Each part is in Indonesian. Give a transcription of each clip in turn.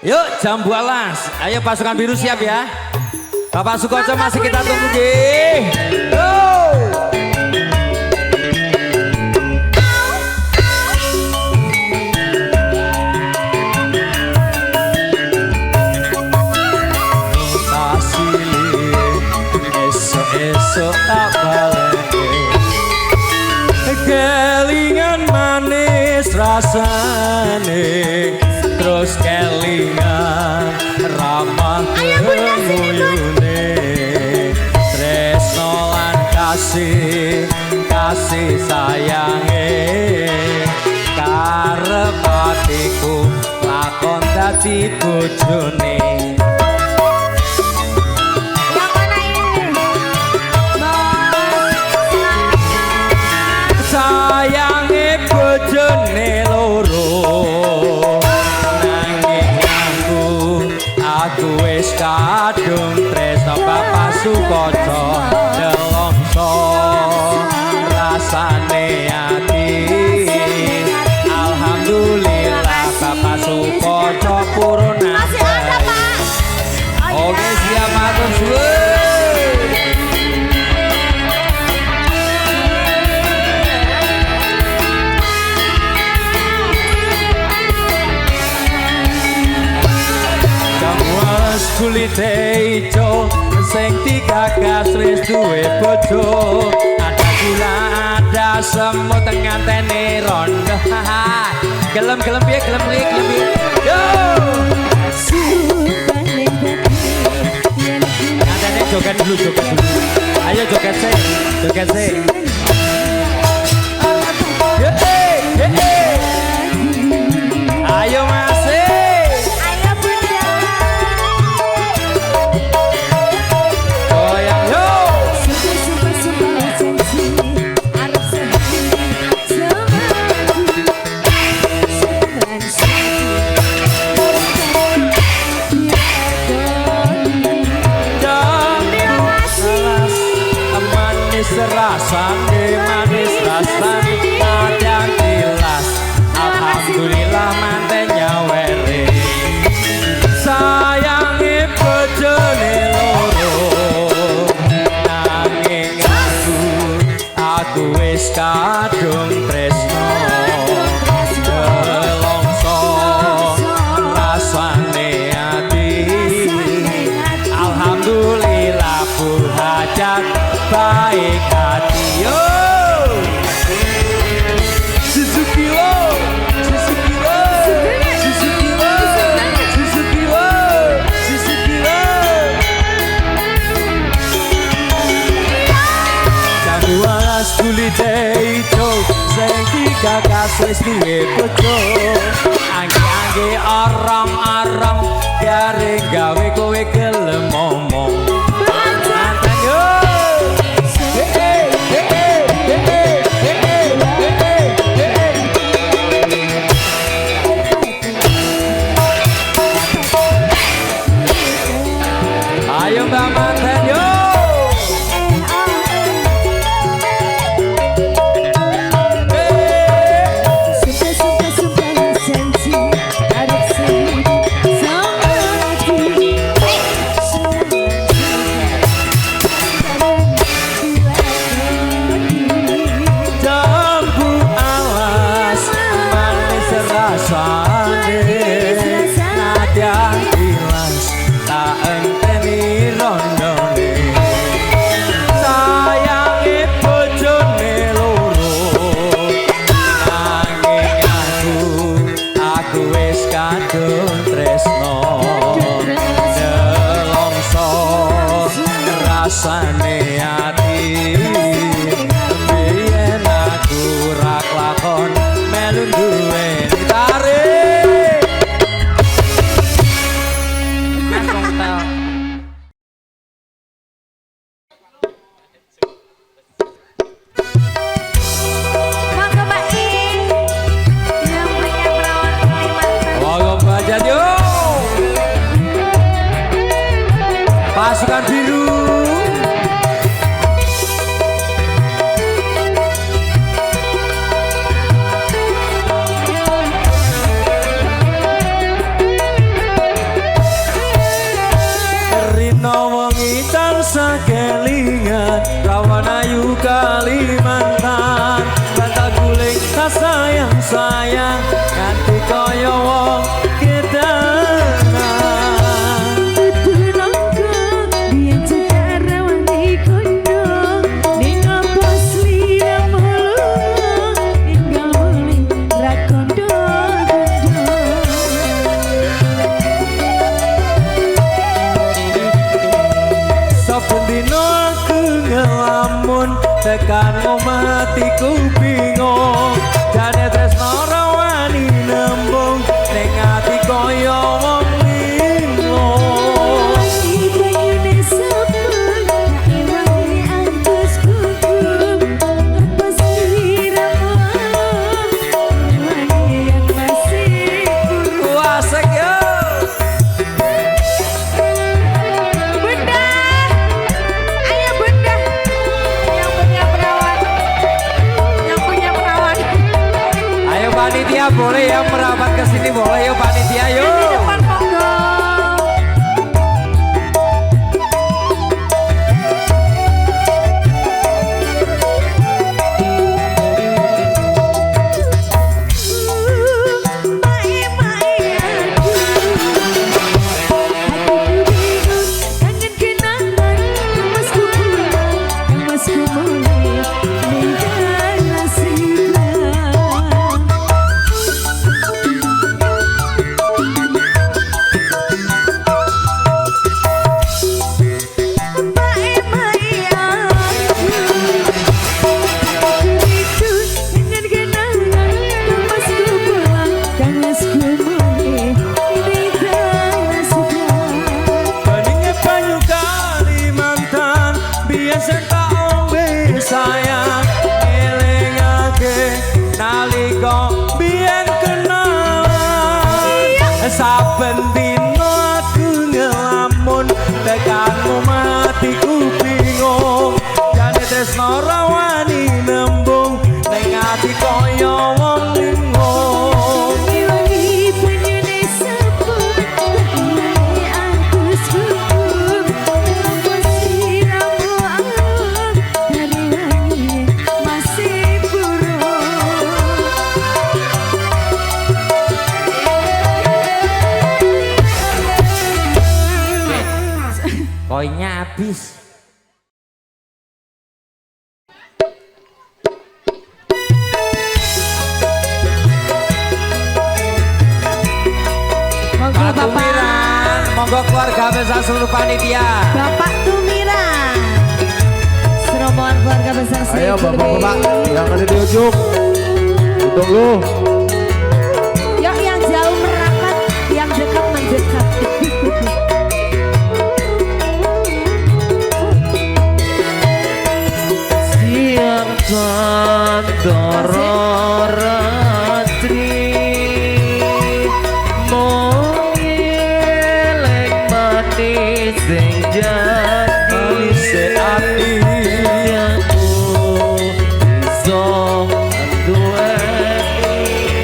Yuk jam 12. Ayo pasukan biru siap ya. Bapak Sukoco masih kita tunggu gih. Esok tak balik kelingan manis rasane terus kelingan ramah kemuyune tresno lan kasih sayange karep atiku lakon dadi bojone. Sayange bojone loro nanging aku wis kadung tresno Bapak Sukoco delongso rasane ati alhamdulillah Bapak Sukoco purun masih ada Pak. Oke siap matur suwun. Kulite ijo sing digagas wis duwe bojo ada gula ada semut ngantene rondo gelem piye yo ngantene joget dulu ayo joget sih ayo masih rasane manis rasane padang tilas alhamdulillah manten nyawere sayange bojone loro nanging aku wis kadung tresno delongso rasane ati alhamdulillah pun hajat baik hati yo Suzuki Januaras kulite itu sing digagas wis duwe bojo angge orang-orang garing gawe kowe gelem ngomong ayo Mbak Manten yo jambu alas manis rasane nadyan ilas tak enteni rondone sayange bojone loro nanging aku wis kadung tresno delongso rasane ati biyen aku ra klakon melu duwe tarik pasukan biru depan ke sini boleh yuk panitia yuk. Di depan monggo. Saben dino aku ngelamun tekanmu matiku bingung jane tresno rawani nembung ning ati kaya wong linglung Iwangi penyene sepur aku syukur masih ramu dari wangi masih buruk. koinnya habis. Monggo Pak Bapak. Tumiran, monggo keluarga besar seluruh panitia. Bapak Tumiran. Serombongan keluarga besar Ayo bapak-bapak yang ada di ujung. Tunggu. Yuk yang jauh merapat, yang dekat mendekat. Siang Sandoro Ratri Mongeleng manis sing jadi seati aku iso duweni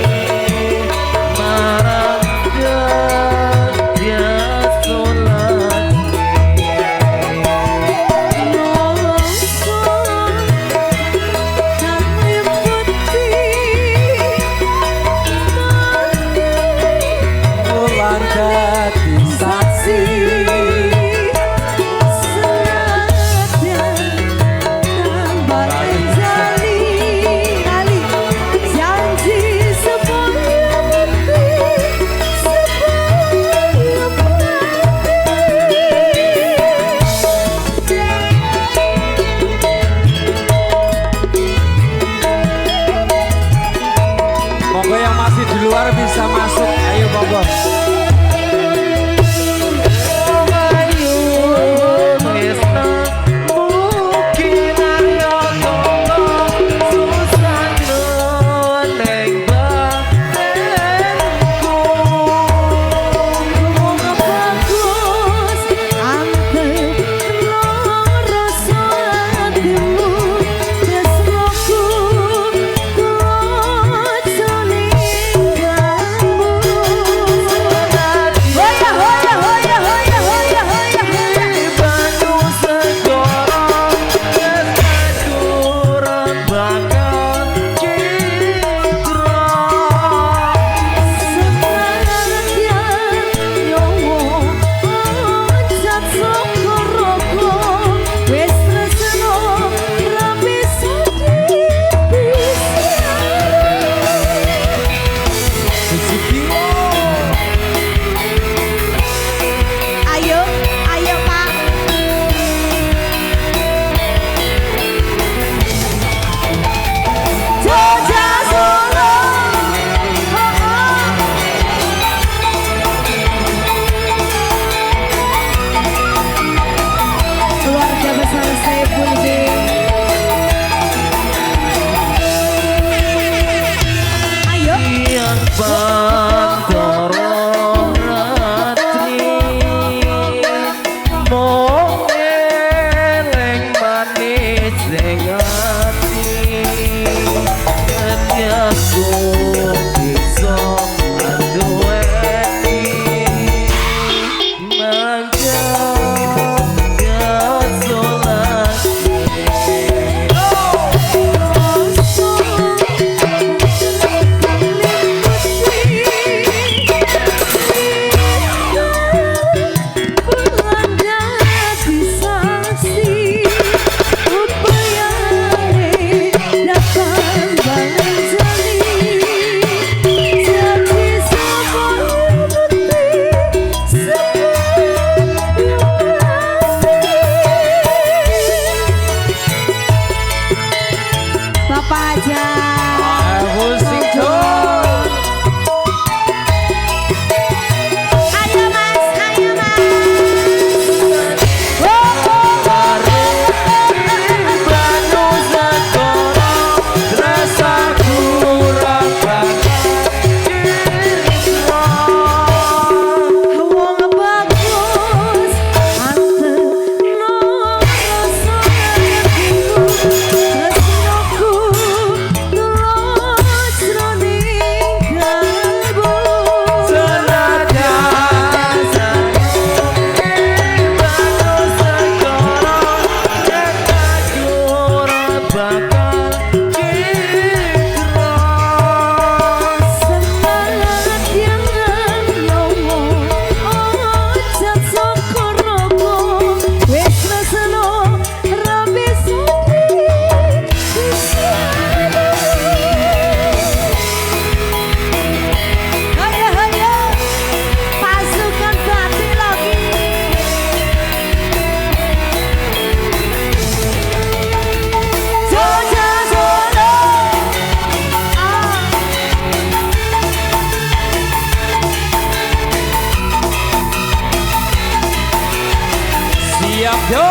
siap yo.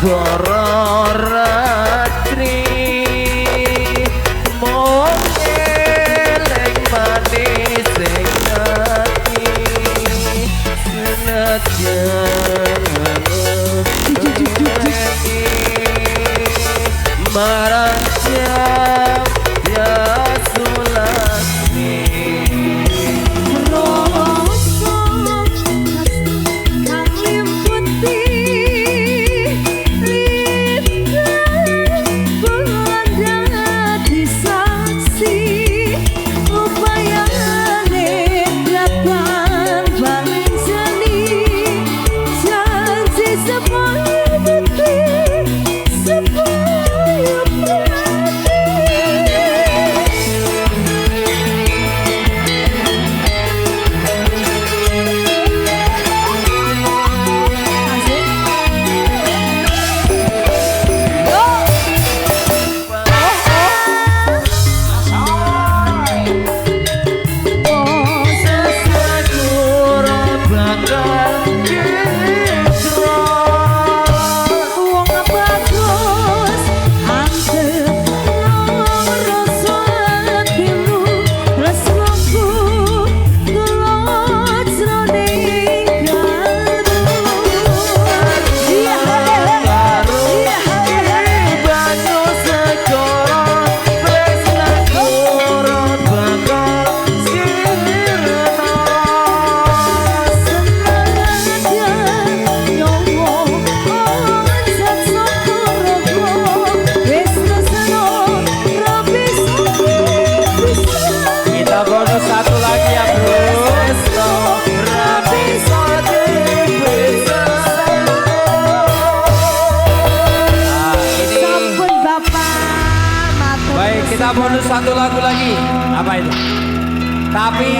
Doro ratri mong eleng manis sing ati senajan marang jam ya sulasmi Kita bonus satu lagu lagi. Apa itu? Tapi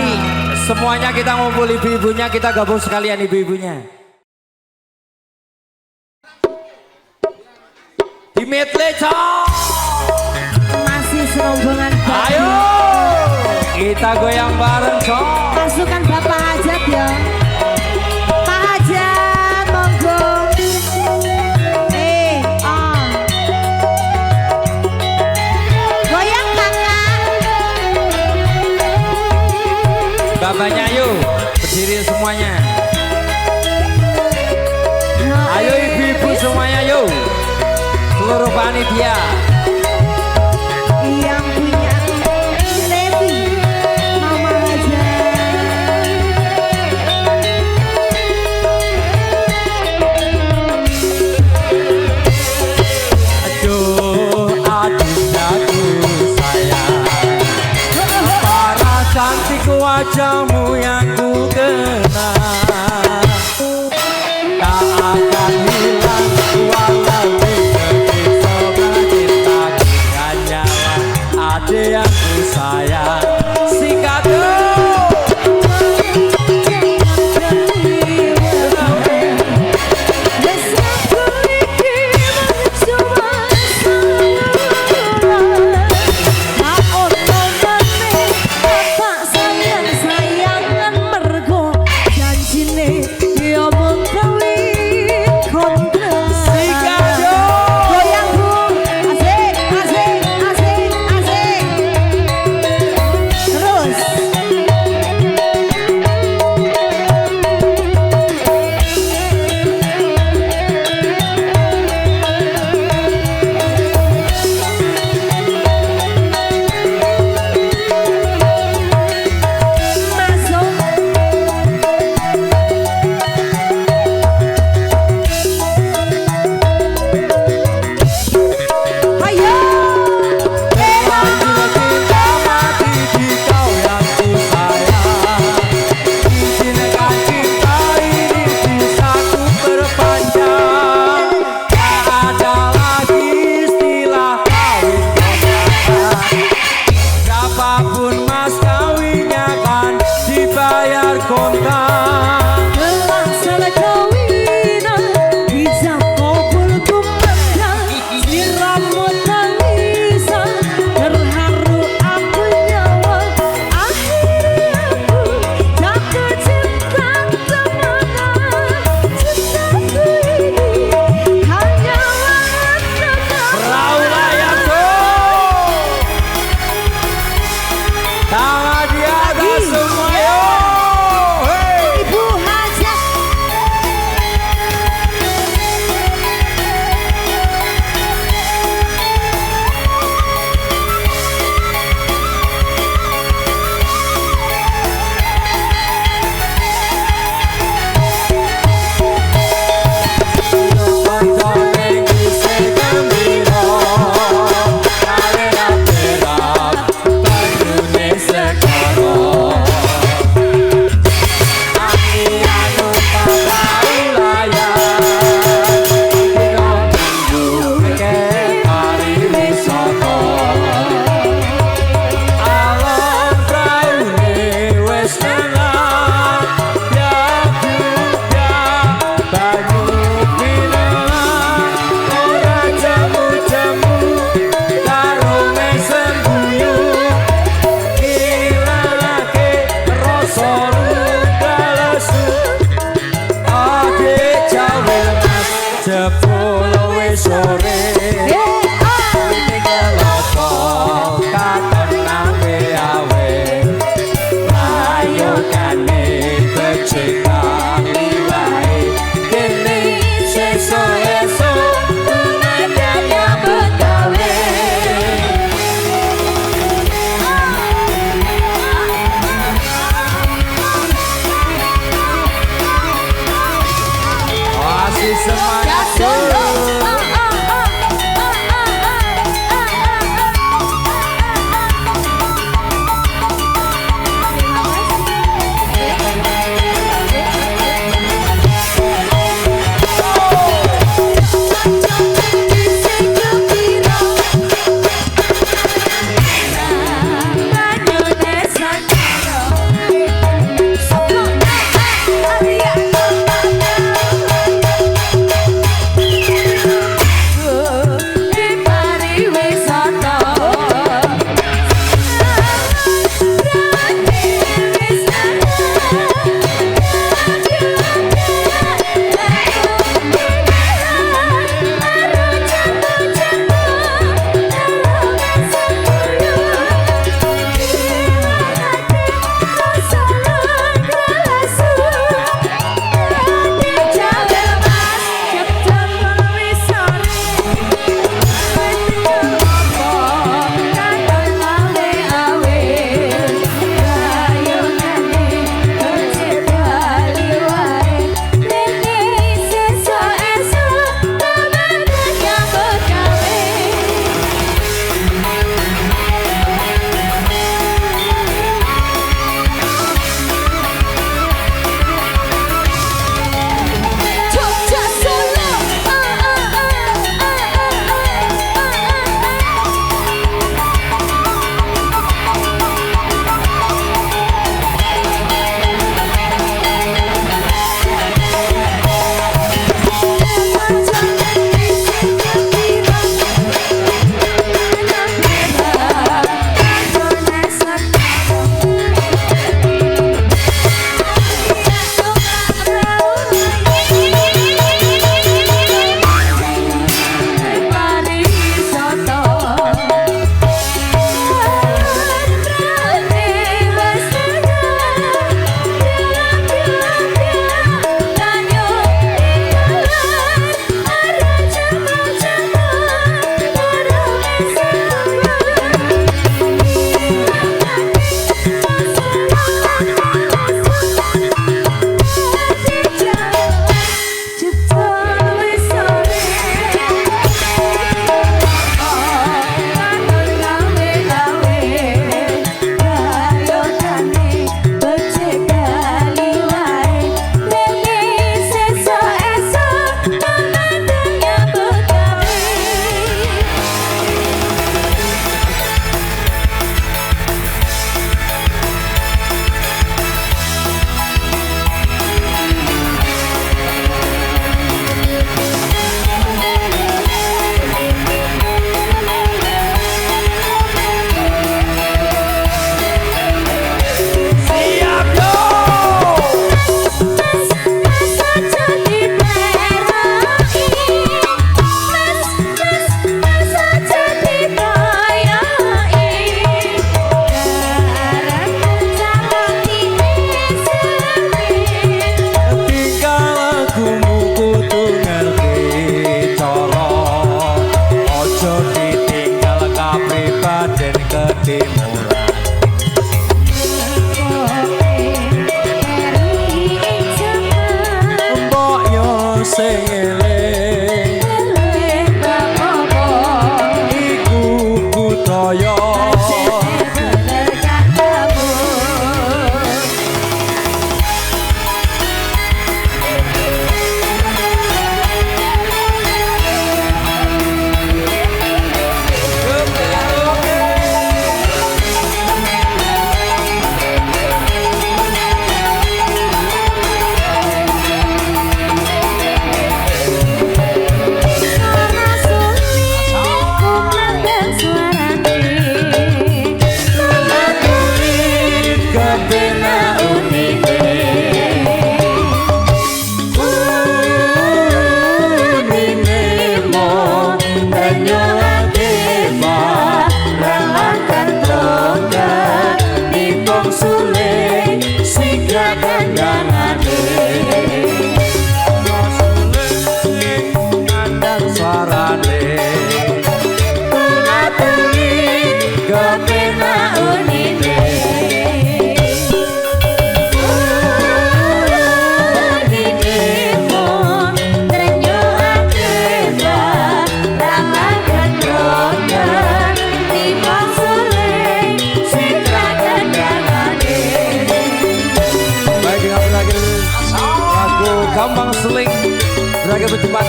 semuanya kita ngumpul ibu-ibunya, kita gabung sekalian ibu-ibunya. Di medley masih serombongan. Ayo kita goyang bareng cok. Pasukan Bapak Hajat ya. Pak Hajat monggo. Goyang kakak. Bapaknya ayo berdiri semuanya. Ayo ibu-ibu semuanya yuk. Seluruh panitia yang punya Levi Mama aja. aduh sayang, para cantik wajahmu yang ku kenal tak akan hilang walau ada yang ku sayang sikado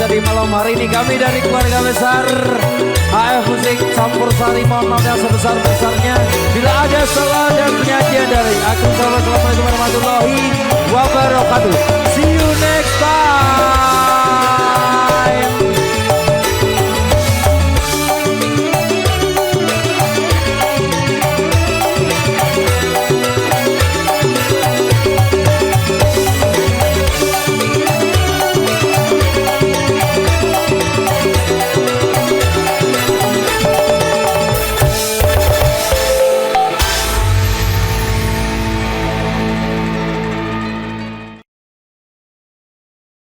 di malam hari ini. Kami dari keluarga besar AF Musik Campur Sari mohon maaf yang sebesar-besarnya bila ada salah dan penyajian dari aku. Assalamualaikum warahmatullahi wabarakatuh. See you next time.